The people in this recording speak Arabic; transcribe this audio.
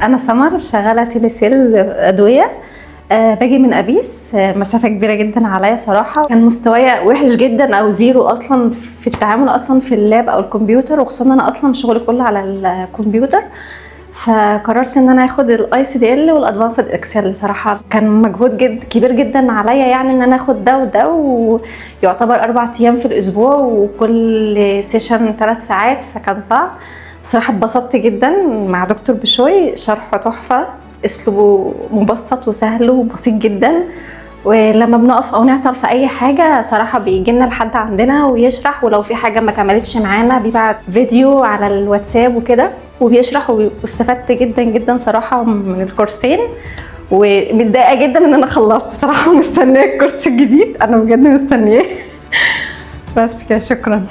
انا سمر شغاله تيلي سيلز ادويه. باجي من ابيس، مسافه كبيره جدا عليا صراحه. كان مستوايا وحش جدا او زيرو اصلا في التعامل اصلا في اللاب او الكمبيوتر، وخصوصا انا اصلا شغلي كله على الكمبيوتر. فقررت ان انا اخد الاي سي دي ال والادفانسد اكسل. صراحه كان مجهود كبير جدا عليا، يعني ان انا اخد ده وده، ويعتبر 4 ايام في الاسبوع وكل سيشن 3 ساعات، فكان صعب. بصراحه اتبسطت جدا مع دكتور بشوي، شرحه تحفه، اسلوبه مبسط وسهل وبسيط جدا. ولما بنقف او نعطل في اي حاجه صراحه بيجي لنا لحد عندنا ويشرح، ولو في حاجه ما كملتش معانا بيبعت فيديو على الواتساب وكده وبيشرح. واستفدت جدا جدا صراحه من الكورسين، ومتضايقه جدا ان انا خلصت صراحه، مستنيه الكورس الجديد، انا بجد مستنياه. بس كده، شكرا.